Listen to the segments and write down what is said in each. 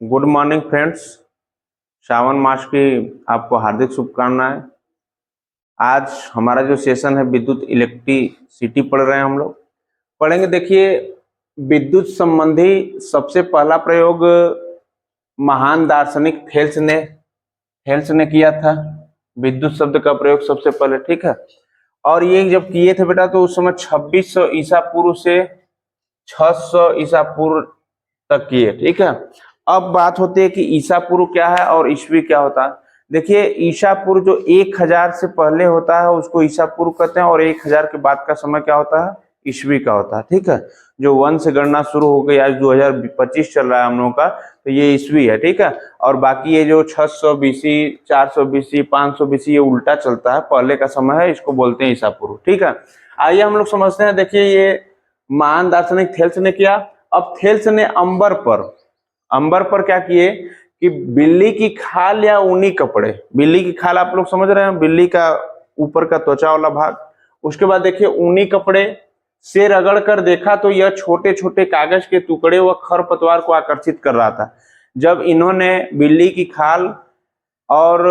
Good morning friends. Shravan मास की आपको हार्दिक शुभकामनाएं। आज हमारा जो सेशन है विद्युत इलेक्ट्रिसिटी पढ़ रहे हैं हम लोग। पढ़ेंगे, देखिए, विद्युत संबंधी सबसे पहला प्रयोग महान दार्शनिक थेल्स ने किया था। विद्युत शब्द का प्रयोग सबसे पहले, ठीक है। और ये जब किए थे बेटा, तो उस समय 2600 ईसा पूर्व से 600 ईसा पूर्व तक किए, ठीक है। अब बात होती है कि ईसा पूर्व क्या है और ईस्वी क्या होता है। देखिए, ईसा पूर्व जो 1000 से पहले होता है उसको ईसा पूर्व कहते हैं, और 1000 के बाद का समय क्या होता है, ईस्वी का होता है, ठीक है। जो 1 से गणना शुरू हो गई, आज 2025 चल रहा है हम लोगों का, तो ये ईस्वी है, ठीक है। और बाकी ये जो 600 बीसी, 400 बीसी, 500 बीसी, ये उल्टा चलता है, पहले का समय है, इसको बोलते हैं ईसा पूर्व, ठीक है। आइए हम लोग समझते हैं। देखिए, ये महान दार्शनिक थेल्स ने किया। अब थेल्स ने अंबर पर क्या किए कि बिल्ली की खाल या ऊनी कपड़े, बिल्ली की खाल आप लोग समझ रहे हैं, बिल्ली का ऊपर का त्वचा वाला भाग, उसके बाद देखिए ऊनी कपड़े से रगड़ कर देखा तो यह छोटे छोटे कागज के टुकड़े व खरपतवार को आकर्षित कर रहा था। जब इन्होंने बिल्ली की खाल और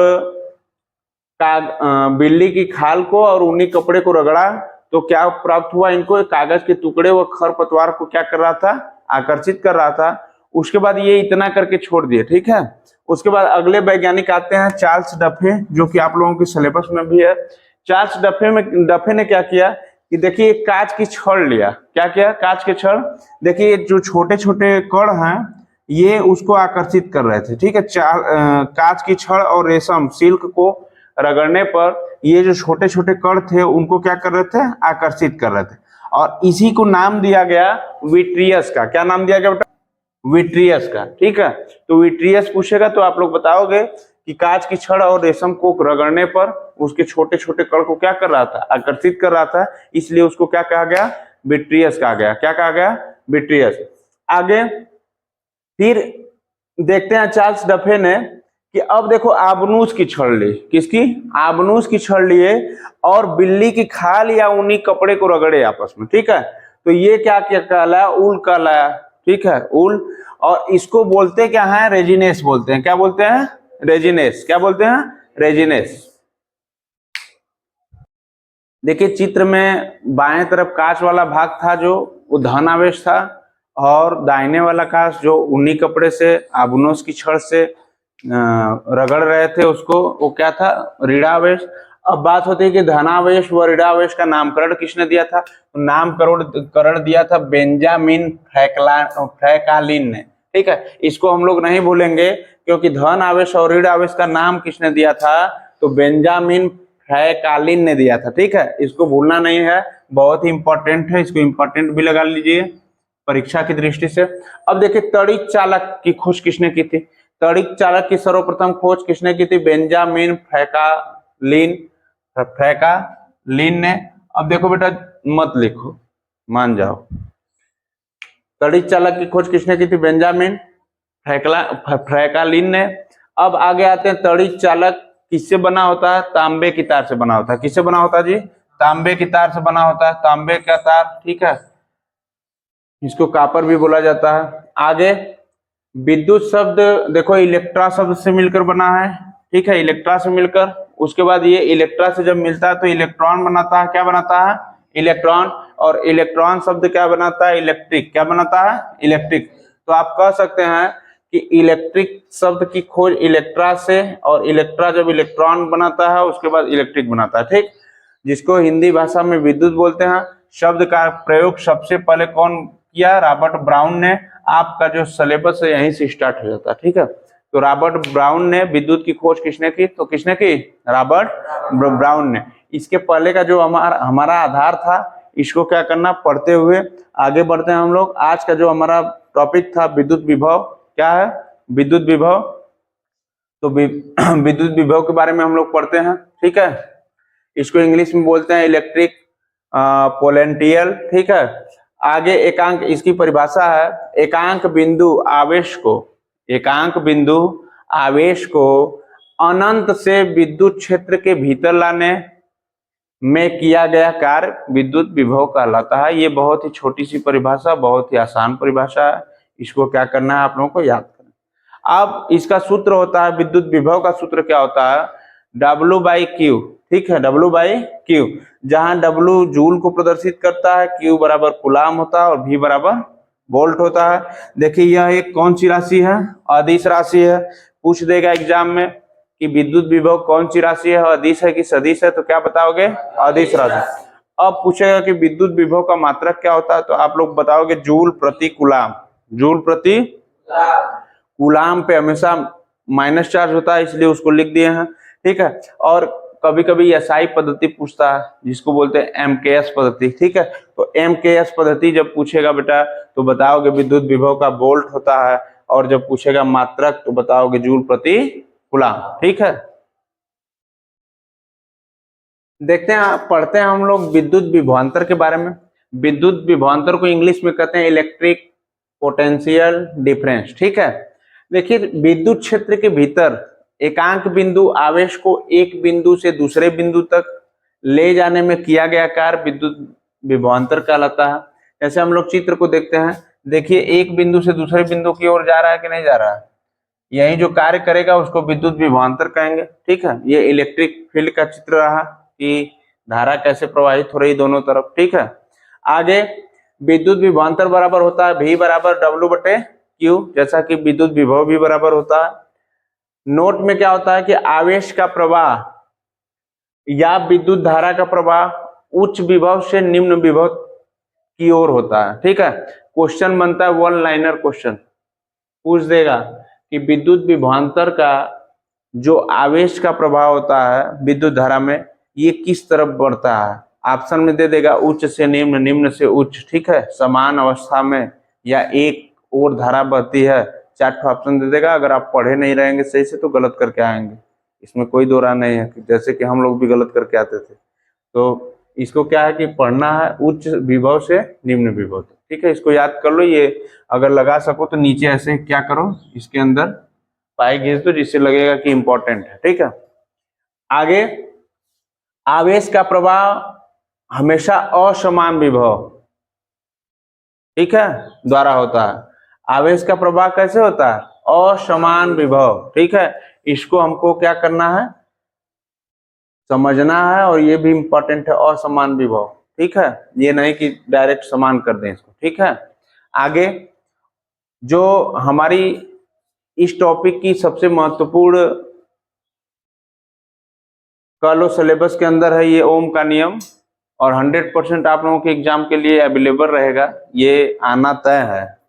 बिल्ली की खाल को और ऊनी कपड़े को रगड़ा तो क्या प्राप्त हुआ इनको, कागज के टुकड़े व खरपतवार को क्या कर रहा था, आकर्षित कर रहा था। उसके बाद ये इतना करके छोड़ दिए, ठीक है। उसके बाद अगले वैज्ञानिक आते हैं चार्ल्स डफे, जो कि आप लोगों के सिलेबस में भी है। चार्ल्स डफे ने क्या किया कि देखिए कांच की छड़ लिया। क्या किया, कांच के छड़। देखिए जो छोटे छोटे कण हैं ये उसको आकर्षित कर रहे थे, ठीक है। कांच की छड़ और रेशम सिल्क को रगड़ने पर ये जो छोटे छोटे कण थे उनको क्या कर रहे थे, आकर्षित कर रहे थे। और इसी को नाम दिया गया विट्रियस का। क्या नाम दिया गया बेटा, विट्रियस का, ठीक है। तो विट्रियस पूछेगा तो आप लोग बताओगे कि कांच की छड़ और रेशम को रगड़ने पर उसके छोटे छोटे कण को क्या कर रहा था, आकर्षित कर रहा था, इसलिए उसको क्या कहा गया, विट्रियस कहा गया। क्या कहा गया, विट्रियस। आगे फिर देखते हैं चार्ल्स डफे ने कि अब देखो आबनूस की छड़ ली, किसकी, आबनूस की छड़ लिए और बिल्ली की खाल या ऊनी कपड़े को रगड़े आपस में, ठीक है। तो ये क्या क्या कहलाया, ऊल कहलाया, ठीक है, ऊल। और इसको बोलते क्या है, रेजिनेस बोलते हैं। क्या बोलते हैं, रेजिनेस। क्या बोलते हैं, रेजिनेस। देखिए चित्र में बाएं तरफ कांच वाला भाग था जो वो धन आवेश था, और दाहिने वाला कांच जो ऊनी कपड़े से आबनूस की छड़ से रगड़ रहे थे उसको, वो क्या था, ऋणावेश। अब बात होती है कि धनावेश व ऋणावेश का नामकरण किसने दिया था, तो नामकरण दिया था बेंजामिन फ्रैंकलिन ने, ठीक है। इसको हम लोग नहीं भूलेंगे क्योंकि धन आवेश और ऋण आवेश का नाम किसने दिया था, तो बेंजामिन फ्रैंकलिन ने दिया था, ठीक है। इसको भूलना नहीं है, बहुत ही इंपॉर्टेंट है, इसको इंपॉर्टेंट भी लगा लीजिए परीक्षा की दृष्टि से। अब देखिए तड़ित चालक की खोज किसने की थी, तड़ित चालक की सर्वप्रथम खोज किसने की थी, बेंजामिन फ्रैंकलिन ने। अब देखो बेटा मत लिखो, मान जाओ। तड़ित चालक की खोज किसने की थी, बेंजामिन फ्रैंकलिन ने। अब आगे आते हैं, तड़ित चालक किससे बना होता है, तांबे की तार से बना होता है। किससे बना होता है जी, तांबे की तार से बना होता है, तांबे का तार, ठीक है। इसको कापर भी बोला जाता है। आगे विद्युत शब्द देखो इलेक्ट्रा शब्द से मिलकर बना है, ठीक है, इलेक्ट्रा से मिलकर। उसके बाद ये इलेक्ट्रा से जब मिलता है तो इलेक्ट्रॉन बनाता है। क्या बनाता है, इलेक्ट्रॉन। और इलेक्ट्रॉन शब्द क्या बनाता है, इलेक्ट्रिक। क्या बनाता है, इलेक्ट्रिक। तो आप कह सकते हैं कि इलेक्ट्रिक शब्द की खोज इलेक्ट्रा से, और इलेक्ट्रा जब इलेक्ट्रॉन बनाता है उसके बाद इलेक्ट्रिक बनाता है, ठीक। जिसको हिंदी भाषा में विद्युत बोलते हैं। शब्द का प्रयोग सबसे पहले कौन किया, रॉबर्ट ब्राउन ने। आपका जो सिलेबस है यहीं से स्टार्ट हो जाता है, ठीक है। तो रॉबर्ट ब्राउन ने विद्युत की खोज किसने की, तो किसने की, रॉबर्ट ब्राउन ने। इसके पहले का जो हमारा आधार था, इसको क्या करना, पढ़ते हुए आगे बढ़ते हैं हम लोग। आज का जो हमारा टॉपिक था विद्युत विभव, क्या है, विद्युत विभव। तो विद्युत विभव के बारे में हम लोग पढ़ते हैं, ठीक है। इसको इंग्लिश में बोलते हैं इलेक्ट्रिक पोटेंशियल, ठीक है। आगे एकांक, इसकी परिभाषा है, एकांक बिंदु आवेश को अनंत से विद्युत क्षेत्र के भीतर लाने में किया गया कार्य विद्युत विभव कहलाता है। ये बहुत ही छोटी सी परिभाषा, बहुत ही आसान परिभाषा है, इसको क्या करना है आप लोगों को याद करना। अब इसका सूत्र होता है, विद्युत विभव का सूत्र क्या होता है, W/Q, ठीक है, W/Q, जहां W जूल को प्रदर्शित करता है, Q बराबर कूलाम होता है और V बराबर वोल्ट होता है। देखिए यह एक कौन सी राशि है, अदिश राशि है। पूछ देगा एग्जाम में कि विद्युत विभव कौन सी राशि है, अदिश है कि सदिश है, तो क्या बताओगे, अदिश राशि। अब पूछेगा कि विद्युत विभव का मात्रक क्या होता है, तो आप लोग बताओगे जूल प्रति कूलाम। जूल प्रति कूलाम पे हमेशा माइनस चार्ज होता है, इसलिए उसको लिख दिए हैं, ठीक है। और कभी कभी एसआई पद्धति पूछता है, जिसको बोलते हैं एमकेएस पद्धति, ठीक है। तो एमकेएस पद्धति जब पूछेगा बेटा तो बताओगे विद्युत विभव का वोल्ट होता है, और जब पूछेगा मात्रक तो बताओगे जूल प्रति कूलाम, ठीक है। देखते हैं, पढ़ते हैं हम लोग विद्युत विभवांतर के बारे में। विद्युत विभवांतर को इंग्लिश में कहते हैं इलेक्ट्रिक पोटेंशियल डिफरेंस, ठीक है। देखिए विद्युत क्षेत्र के भीतर एकांक बिंदु आवेश को एक बिंदु से दूसरे बिंदु तक ले जाने में किया गया कार्य विद्युत विभवांतर कहलाता है। जैसे हम लोग चित्र को देखते हैं, देखिए एक बिंदु से दूसरे बिंदु की ओर जा रहा है कि नहीं जा रहा है, यही जो कार्य करेगा उसको विद्युत विभवांतर कहेंगे, ठीक है। ये इलेक्ट्रिक फील्ड का चित्र रहा कि धारा कैसे प्रवाहित हो रही दोनों तरफ, ठीक है। आगे विद्युत विभवांतर बराबर होता है V बराबर W/Q, जैसा कि विद्युत विभव भी बराबर होता है। नोट में क्या होता है कि आवेश का प्रवाह या विद्युत धारा का प्रवाह उच्च विभव से निम्न विभव की ओर होता है, ठीक है। क्वेश्चन बनता है, वन लाइनर क्वेश्चन पूछ देगा कि विद्युत विभवांतर का जो आवेश का प्रभाव होता है विद्युत धारा में, ये किस तरफ बढ़ता है। ऑप्शन में दे देगा उच्च से निम्न, निम्न से उच्च, ठीक है, समान अवस्था में, या एक और धारा बहती है। 4 ऑप्शन दे देगा। अगर आप पढ़े नहीं रहेंगे सही से तो गलत करके आएंगे, इसमें कोई दो राय नहीं है, जैसे कि हम लोग भी गलत करके आते थे। तो इसको क्या है कि पढ़ना है उच्च विभव से निम्न विभव तक, ठीक है। इसको याद कर लो। ये अगर लगा सको तो नीचे ऐसे क्या करो, इसके अंदर पाई घिस दो, जिससे लगेगा कि इंपॉर्टेंट है, ठीक है। आगे आवेश का प्रवाह हमेशा असमान विभव, ठीक है, द्वारा होता है। आवेश का प्रवाह कैसे होता है, असमान विभव, ठीक है। इसको हमको क्या करना है, समझना है, और ये भी इंपॉर्टेंट है, असमान विभव, ठीक है। ये नहीं कि डायरेक्ट समान कर दें इसको, ठीक है। आगे जो हमारी इस टॉपिक की सबसे महत्वपूर्ण कह लो सिलेबस के अंदर है, ये ओम का नियम, और 100% आप लोगों के एग्जाम के लिए अवेलेबल रहेगा। ये आना तय है,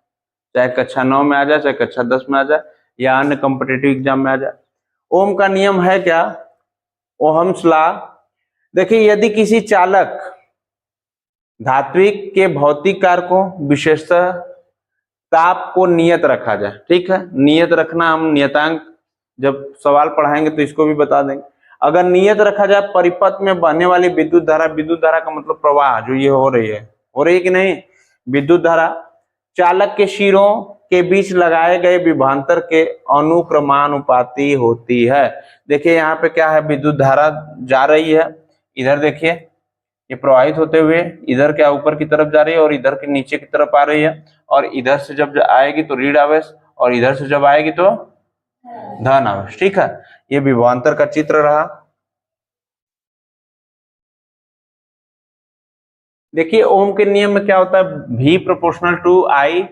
चाहे कक्षा 9 में आ जाए, चाहे कक्षा 10 में आ जाए, या अन्य कॉम्पिटिटिव एग्जाम में आ जाए। ओम का नियम है क्या, ओहम्स लॉ। देखिए यदि किसी चालक धात्विक के भौतिक कारकों विशेषतः ताप को नियत रखा जाए, ठीक है। नियत रखना, हम नियतांक जब सवाल पढ़ाएंगे तो इसको भी बता देंगे। अगर नियत रखा जाए परिपथ में बहने वाली विद्युत धारा, विद्युत धारा का मतलब प्रवाह जो ये हो रही है कि नहीं, विद्युत धारा चालक के शिरों के बीच लगाए गए विभवांतर के अनुक्रमानुपाती होती है। देखिए यहाँ पे क्या है, विद्युत धारा जा रही है, इधर देखिए ये प्रवाहित होते हुए इधर क्या ऊपर की तरफ जा रही है, और इधर के नीचे की तरफ आ रही है, और इधर से जब आएगी तो ऋण आवेश, और इधर से जब आएगी तो धन आवेश, ठीक है। ये विभवांतर का चित्र रहा। देखिए ओम के नियम में क्या होता है, V प्रोपोर्शनल टू I,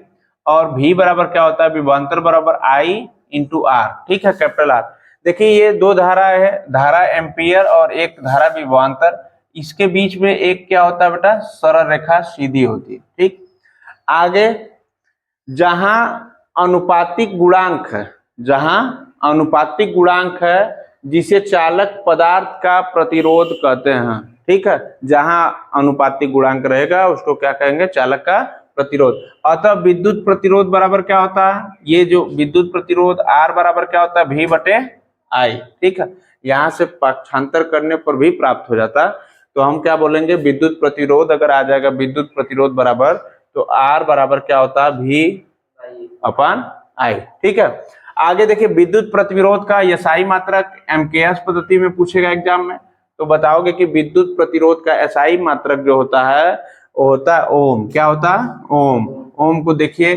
और V बराबर क्या होता है, विभवांतर बराबर I इंटू R, ठीक है, कैपिटल R। देखिए ये दो धारा है, धारा एम्पियर और एक धारा विभवांतर, इसके बीच में एक क्या होता है बेटा, सरल रेखा सीधी होती है, ठीक। आगे जहां अनुपातिक गुणांक है, जहां अनुपातिक गुणांक है, जिसे चालक पदार्थ का प्रतिरोध कहते हैं, ठीक है। जहां अनुपातिक गुणांक रहेगा उसको क्या कहेंगे, चालक का प्रतिरोध। अतः विद्युत प्रतिरोध बराबर क्या होता है, ये जो विद्युत प्रतिरोध R बराबर क्या होता है, V/I, ठीक है। यहाँ से पाठांतर करने पर भी प्राप्त हो जाता है। तो हम क्या बोलेंगे, विद्युत प्रतिरोध अगर आ जाएगा विद्युत प्रतिरोध बराबर, तो R बराबर क्या होता है, V/I, ठीक है। आगे देखिए विद्युत प्रतिरोध का एसआई मात्रक एमकेएस पद्धति में पूछेगा एग्जाम में, तो बताओगे कि विद्युत प्रतिरोध का एसआई मात्रक जो होता है वो होता है ओम। क्या होता है, ओम। ओम को देखिए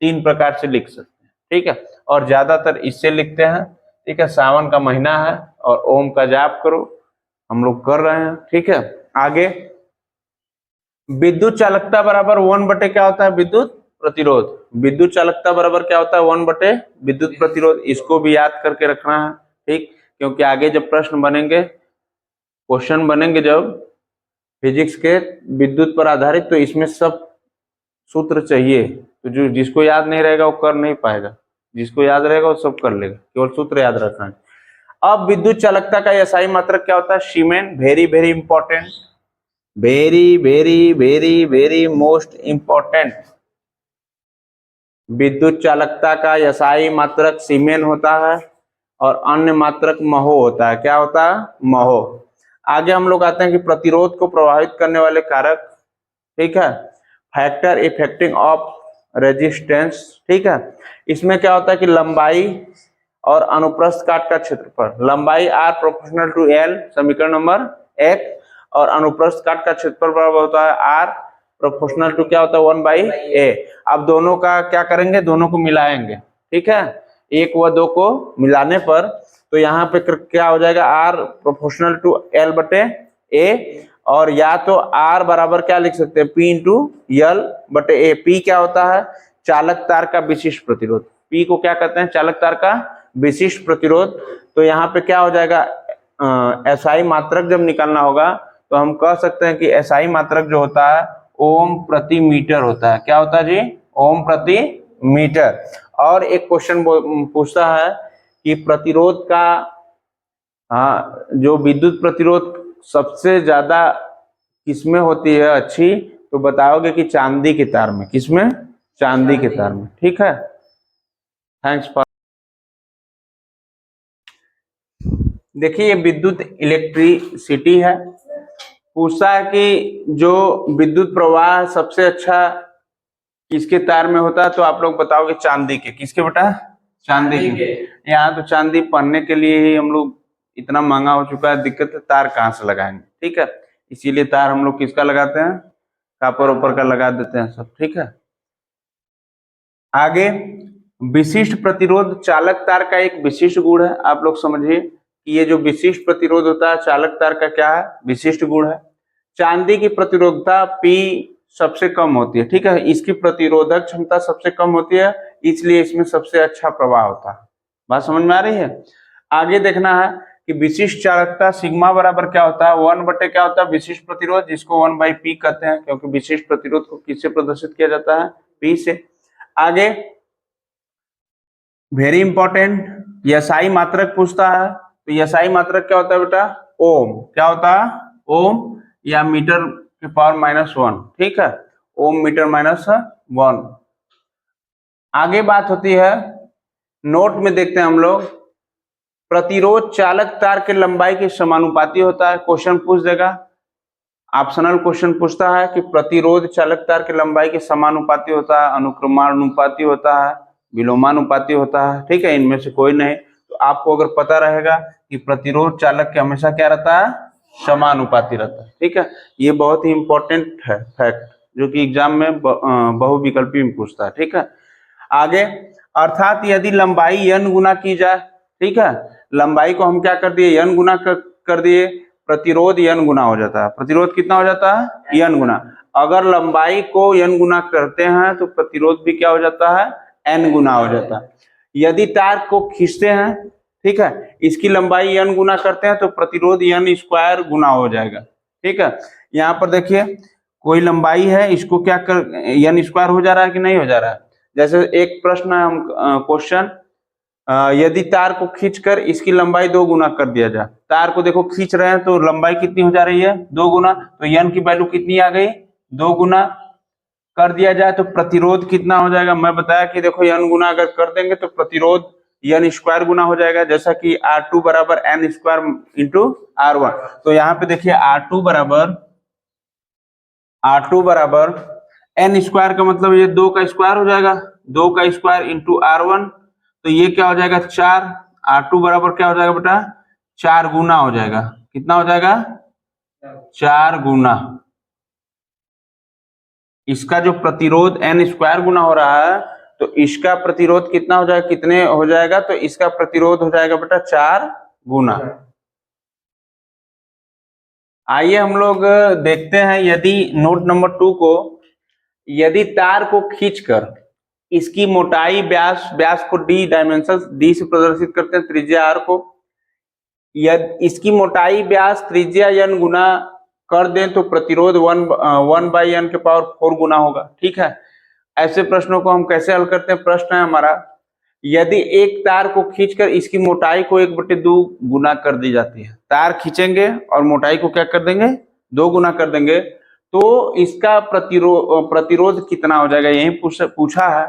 3 प्रकार से लिख सकते हैं, ठीक है, और ज्यादातर इससे लिखते हैं। ठीक है, सावन का महीना है और ओम का जाप करो, हम लोग कर रहे हैं। ठीक है, आगे विद्युत चालकता बराबर 1 बटे क्या होता है, विद्युत प्रतिरोध। विद्युत चालकता बराबर क्या होता है, 1 बटे विद्युत प्रतिरोध। इसको भी याद करके रखना है, ठीक, क्योंकि आगे जब प्रश्न बनेंगे, क्वेश्चन बनेंगे जब फिजिक्स के विद्युत पर आधारित, तो इसमें सब सूत्र चाहिए। तो जो जिसको याद नहीं रहेगा वो कर नहीं पाएगा, जिसको याद रहेगा वो सब कर लेगा, केवल सूत्र याद रखना है। अब विद्युत चालकता का एसआई मात्रक क्या होता है, siemens. Very very important, very very very very most important. विद्युत चालकता का एसआई मात्रक सीमेन होता है और अन्य मात्रक महो होता है। क्या होता है, महो। आगे हम लोग आते हैं कि प्रतिरोध को प्रभावित करने वाले कारक। ठीक है, फैक्टर इफेक्टिंग ऑफ रेजिस्टेंस। ठीक है, इसमें क्या होता है कि लंबाई और अनुप्रस्थ काट का क्षेत्रफल। लंबाई आर प्रोपोर्शनल टू एल, समीकरण नंबर 1, और अनुप्रस्थ काट का क्षेत्रफल बराबर होता है आर प्रोपोर्शनल टू क्या होता है, 1/a। अब दोनों का क्या करेंगे, दोनों को मिलाएंगे। ठीक है, 1 व 2 को मिलाने पर तो यहाँ पे क्या हो जाएगा, आर प्रोपोर्शनल टू एल बटे ए, और या तो आर बराबर क्या लिख सकते हैं, पी इंटू यल बटे ए। पी क्या होता है, चालक तार का विशिष्ट प्रतिरोध। पी को क्या कहते हैं, चालक तार का विशिष्ट प्रतिरोध। तो यहाँ पे क्या हो जाएगा, एसआई मात्रक जब निकालना होगा तो हम कह सकते हैं कि एसआई मात्रक जो होता है ओम प्रति मीटर होता है। क्या होता है जी, ओम प्रति मीटर। और एक क्वेश्चन पूछता है कि प्रतिरोध का, हाँ, जो विद्युत प्रतिरोध सबसे ज्यादा किसमें होती है अच्छी, तो बताओगे कि चांदी के तार में। किसमें, चांदी के तार में। ठीक है, थैंक्स फॉर। देखिए ये विद्युत इलेक्ट्रिसिटी है। पूछता है कि जो विद्युत प्रवाह सबसे अच्छा किसके तार में होता है, तो आप लोग बताओगे चांदी के। किसके बेटा, चांदी के। यहाँ तो चांदी पढ़ने के लिए ही हम लोग इतना महंगा हो चुका है, दिक्कत है, तार कहाँ से लगाएंगे। ठीक है, इसीलिए तार हम लोग किसका लगाते हैं, कापर ऊपर का लगा देते हैं सब। ठीक है, आगे विशिष्ट प्रतिरोध चालक तार का एक विशिष्ट गुण है। आप लोग समझिए कि ये जो विशिष्ट प्रतिरोध होता है चालक तार का क्या है, विशिष्ट गुण है। चांदी की प्रतिरोधकता P सबसे कम होती है। ठीक है, इसकी प्रतिरोधक क्षमता सबसे कम होती है, इसलिए इसमें सबसे अच्छा प्रवाह होता है। बात समझ में आ रही है। आगे देखना है कि विशिष्ट चालकता सिग्मा बराबर क्या होता है, 1 बटे क्या होता है, विशिष्ट प्रतिरोध, जिसको 1/P कहते हैं, क्योंकि विशिष्ट प्रतिरोध को किससे प्रदर्शित किया जाता है, P से। आगे वेरी इंपॉर्टेंट, एसआई मात्रक पूछता है, तो एसआई मात्रक क्या होता है बेटा, ओम। क्या होता है, ओम या मीटर के पावर -1। ठीक है, ओम मीटर -1। आगे बात होती है, नोट में देखते हैं हम लोग, प्रतिरोध चालक तार के लंबाई के समानुपाती होता है। क्वेश्चन पूछ देगा, ऑप्शनल क्वेश्चन पूछता है कि प्रतिरोध चालक तार के लंबाई के समानुपाती होता है, अनुक्रमानुपाती होता है, विलोमानुपाती होता है। ठीक है, इनमें से कोई नहीं। तो आपको अगर पता रहेगा कि प्रतिरोध चालक के हमेशा क्या रहता है, समानुपाती रहता है। ठीक है, ये बहुत ही इंपॉर्टेंट है फैक्ट, जो कि एग्जाम में बहुविकल्पी में पूछता है। ठीक है, आगे अर्थात यदि लंबाई n गुना की जाए, ठीक है, लंबाई को हम क्या कर दिए, n गुना कर दिए, प्रतिरोध n गुना हो जाता है। प्रतिरोध कितना हो जाता है, n गुना। अगर लंबाई को n गुना करते हैं तो प्रतिरोध भी क्या हो जाता है, n गुना हो जाता है। यदि तार को खींचते हैं, ठीक है, इसकी लंबाई n गुना करते हैं तो प्रतिरोध n² गुना हो जाएगा। ठीक है, यहाँ पर देखिए कोई लंबाई है, इसको क्या कर n² हो जा रहा है कि नहीं हो जा रहा है। जैसे एक प्रश्न है, हम क्वेश्चन, यदि तार को खींचकर इसकी लंबाई 2 गुना कर दिया जाए। तार को देखो खींच रहे हैं तो लंबाई कितनी हो जा रही है, 2 गुना। तो n की वैल्यू कितनी आ गई, 2 गुना कर दिया जाए तो प्रतिरोध कितना हो जाएगा। मैं बताया कि देखो n गुना अगर कर देंगे तो प्रतिरोध n² गुना हो जाएगा, जैसा कि R2 बराबर n² इंटू R1। तो यहाँ पे देखिए R2 बराबर n² का मतलब ये 2 का स्क्वायर हो जाएगा, 2 का स्क्वायर इंटू R1। तो ये क्या हो जाएगा, 4। R2 बराबर क्या हो जाएगा बेटा, 4 गुना हो जाएगा। कितना हो जाएगा, 4 गुना। इसका जो प्रतिरोध n² गुना हो रहा है तो इसका प्रतिरोध कितना हो जाएगा, कितने हो जाएगा, तो इसका प्रतिरोध हो जाएगा बेटा 4 गुना। आइए हम लोग देखते हैं, यदि नोट नंबर 2 को, यदि तार को खींचकर इसकी मोटाई व्यास को डी डायमेंशन डी से प्रदर्शित करते हैं, त्रिज्या आर को, यदि इसकी मोटाई व्यास त्रिज्या n गुना कर दें तो प्रतिरोध 1/n⁴ गुना होगा। ठीक है, ऐसे प्रश्नों को हम कैसे हल करते हैं? प्रश्न है हमारा, यदि एक तार को खींचकर इसकी मोटाई को 1/2 गुना कर दी जाती है, तार खींचेंगे और मोटाई को क्या कर देंगे, 2 गुना कर देंगे, तो इसका प्रतिरोध कितना हो जाएगा, यही पूछा है।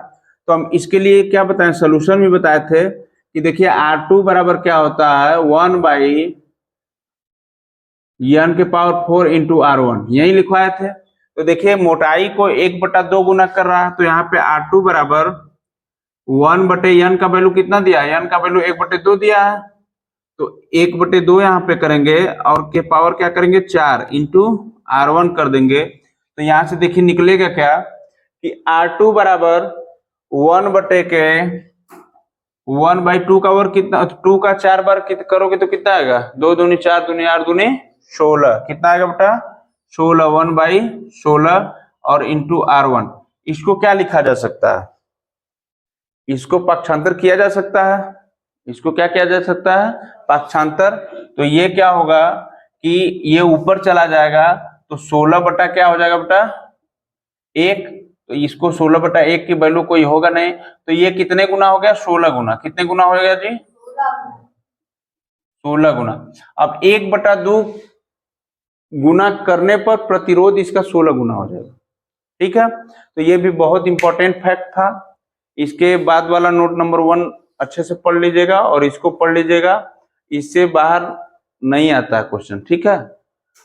तो हम इसके लिए क्या बताएं, सोल्यूशन भी बताए थे कि देखिए R2 बराबर क्या होता है, 1/n⁴ इंटू R1, यही लिखवाए थे। तो देखिए मोटाई को 1/2 गुना कर रहा है, तो यहाँ पे R2 बराबर 1/n का वैल्यू कितना दिया है, n का वैल्यू 1/2 दिया है, तो 1/2 यहाँ पे करेंगे और के पावर क्या करेंगे 4 इंटू R1 कर देंगे। तो यहाँ से देखिए निकलेगा क्या कि R2 बराबर 1/2 का वर्ग कितना, 2 का 4 बार करोगे तो कितना आएगा, 2 दूनी 4 दूनी 8 दूनी 16, कितना आएगा बेटा 16, 1/16 और इंटू R1। इसको क्या लिखा जा सकता है, इसको पक्षांतर किया जा सकता है, इसको क्या किया जा सकता है, पक्षांतर। तो ये क्या होगा कि ये ऊपर चला जाएगा, तो 16 बटा क्या हो जाएगा बेटा 1, तो इसको 16/1 की वैल्यू कोई होगा नहीं, तो ये कितने गुना हो गया, 16 गुना। कितने गुना हो गया जी, 16 गुना। अब 1/2 गुना करने पर प्रतिरोध इसका 16 गुना हो जाएगा। ठीक है, तो ये भी बहुत इंपॉर्टेंट फैक्ट था। इसके बाद वाला नोट नंबर 1 अच्छे से पढ़ लीजिएगा और इसको पढ़ लीजिएगा, इससे बाहर नहीं आता है क्वेश्चन। ठीक है,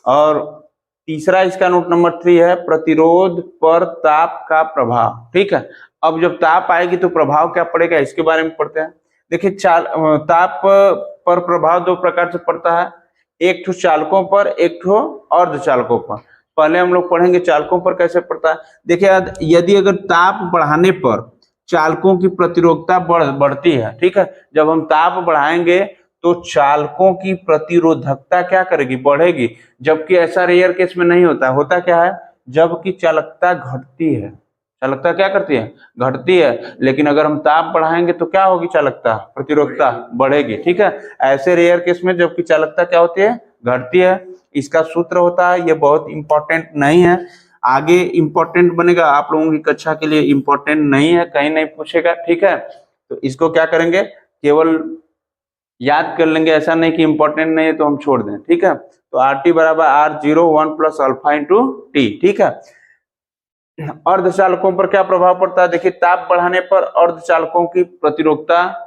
और तीसरा इसका नोट नंबर 3 है, प्रतिरोध पर ताप का प्रभाव। ठीक है, अब जब ताप आएगी तो प्रभाव क्या पड़ेगा, इसके बारे में पढ़ते हैं। देखिए ताप पर प्रभाव 2 प्रकार से पड़ता है, एक ठो चालकों पर, एक ठो अर्धचालकों पर। पहले हम लोग पढ़ेंगे चालकों पर कैसे पड़ता है। देखिए यदि अगर ताप बढ़ाने पर चालकों की प्रतिरोधकता बढ़ती है, ठीक है, जब हम ताप बढ़ाएंगे तो चालकों की प्रतिरोधकता क्या करेगी, बढ़ेगी, जबकि ऐसा रेयर केस में नहीं होता। होता क्या है, जबकि चालकता घटती है, चालकता क्या करती है, घटती है, लेकिन अगर हम ताप बढ़ाएंगे तो क्या होगी, चालकता प्रतिरोधकता बढ़ेगी। ठीक है, ऐसे रेयर केस में जबकि चालकता क्या होती है, घटती है। इसका सूत्र होता है, ये बहुत इंपॉर्टेंट नहीं है, आगे इंपॉर्टेंट बनेगा, आप लोगों की कक्षा के लिए इंपॉर्टेंट नहीं है, कहीं नहीं पूछेगा। ठीक है, तो इसको क्या करेंगे, केवल याद कर लेंगे, ऐसा नहीं कि इंपॉर्टेंट नहीं है तो हम छोड़ दें। ठीक है, तो RT बराबर R0 1 + अल्फा इंटू T। ठीक है, अर्धचालकों पर क्या प्रभाव पड़ता है, देखिए ताप बढ़ाने पर अर्धचालकों की प्रतिरोधकता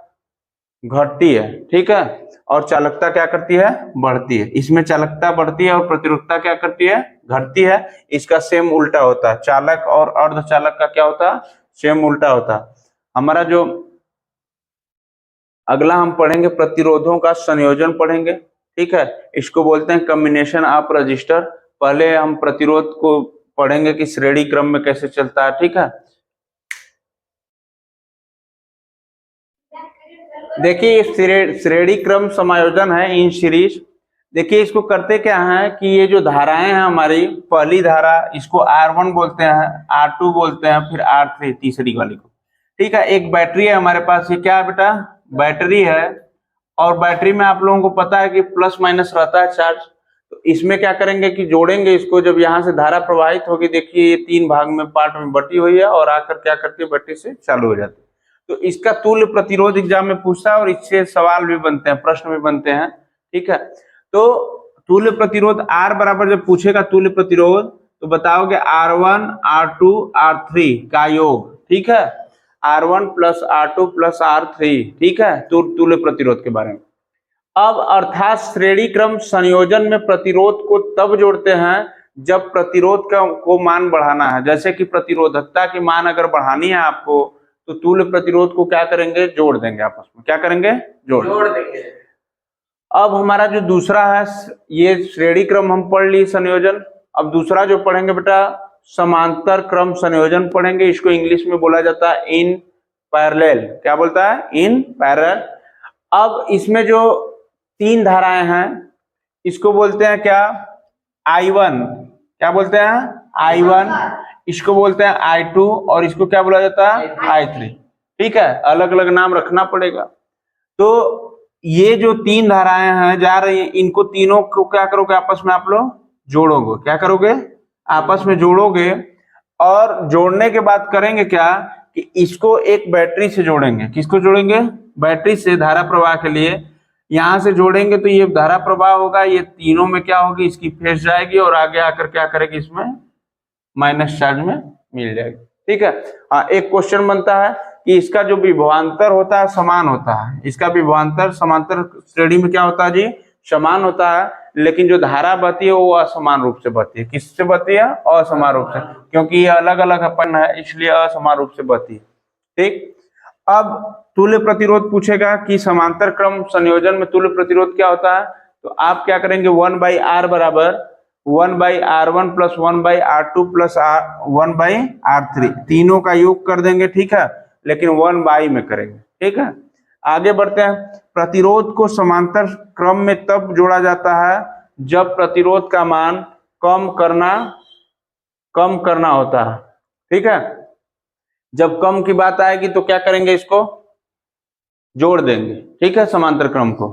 घटती है। ठीक है, और चालकता क्या करती है, बढ़ती है। इसमें चालकता बढ़ती है और प्रतिरोधकता क्या करती है, घटती है। इसका सेम उल्टा होता है, चालक और अर्धचालक का क्या होता है, सेम उल्टा होता है। हमारा जो अगला हम पढ़ेंगे प्रतिरोधों का संयोजन पढ़ेंगे। ठीक है, इसको बोलते हैं कॉम्बिनेशन ऑफ रजिस्टर। पहले हम प्रतिरोध को पढ़ेंगे कि श्रेणी क्रम में कैसे चलता है। ठीक है, देखिए श्रेणी क्रम समायोजन है, इन सीरीज। देखिए इसको करते क्या है कि ये जो धाराएं हैं हमारी, पहली धारा इसको R1 बोलते हैं, R2 बोलते हैं, फिर R3 तीसरी वाली को। ठीक है, एक बैटरी है हमारे पास, ये क्या है बेटा, बैटरी है, और बैटरी में आप लोगों को पता है कि प्लस माइनस रहता है चार्ज। तो इसमें क्या करेंगे कि जोड़ेंगे इसको, जब यहाँ से धारा प्रवाहित होगी, देखिए ये 3 भाग में पार्ट में बटी हुई है और आकर क्या करती है, बैटरी से चालू हो जाती है। तो इसका तुल्य प्रतिरोध एग्जाम में पूछता है और इससे सवाल भी बनते हैं, प्रश्न भी बनते हैं। ठीक है, तो तुल्य प्रतिरोध R बराबर जब पूछेगा तुल्य प्रतिरोध, तो बताओगे R1 R2 R3 का योग। ठीक है, R1 + R2 + R3। ठीक है, तुल्य प्रतिरोध के बारे में। अब अर्थात श्रेणी क्रम संयोजन में प्रतिरोध को तब जोड़ते हैं जब प्रतिरोध को मान बढ़ाना है। जैसे कि प्रतिरोधकता की मान अगर बढ़ानी है आपको, तो तुल्य प्रतिरोध को क्या करेंगे, जोड़ देंगे आपस में। क्या करेंगे, जोड़ देंगे। अब हमारा जो दूसरा है, ये श्रेणी क्रम हम पढ़ ली संयोजन। अब दूसरा जो पढ़ेंगे बेटा, समांतर क्रम संयोजन पढ़ेंगे। इसको इंग्लिश में बोला जाता है इन पैरेलल, क्या बोलता है, इन पैरेलल। अब इसमें जो तीन धाराएं हैं इसको बोलते हैं क्या, I1, क्या बोलते हैं, I1, इसको बोलते हैं I2 और इसको क्या बोला जाता है, I3। ठीक है, अलग अलग नाम रखना पड़ेगा। तो ये जो तीन धाराएं हैं जा रही हैं, इनको तीनों को क्या करोगे, आपस में आप लोग जोड़ोगे, क्या करोगे, आपस में जोड़ोगे। और जोड़ने के बाद करेंगे क्या कि इसको एक बैटरी से जोड़ेंगे, किसको जोड़ेंगे, बैटरी से धारा प्रवाह के लिए यहां से जोड़ेंगे। तो ये धारा प्रवाह होगा, ये तीनों में क्या होगी, इसकी फेस जाएगी और आगे आकर क्या करेगी, इसमें माइनस चार्ज में मिल जाएगी। ठीक है, हाँ, एक क्वेश्चन बनता है कि इसका जो विभवांतर होता है समान होता है, इसका विभवांतर समांतर श्रेणी में क्या होता है जी, समान होता है, लेकिन जो धारा बहती है वो असमान रूप से बहती है। किससे बहती है, असमान रूप से, क्योंकि ये अलग अलग अपन है इसलिए असमान रूप से बहती है। ठीक, अब तुल्य प्रतिरोध पूछेगा कि समांतर क्रम संयोजन में तुल्य प्रतिरोध क्या होता है, तो आप क्या करेंगे, 1/R बराबर 1/R1 plus 1/R2 plus 1/R3, तीनों का योग कर देंगे। ठीक है, लेकिन 1/, में करेंगे। ठीक है, आगे बढ़ते हैं। प्रतिरोध को समांतर क्रम में तब जोड़ा जाता है जब प्रतिरोध का मान कम करना होता है। ठीक है, जब कम की बात आएगी तो क्या करेंगे, इसको जोड़ देंगे। ठीक है, समांतर क्रम को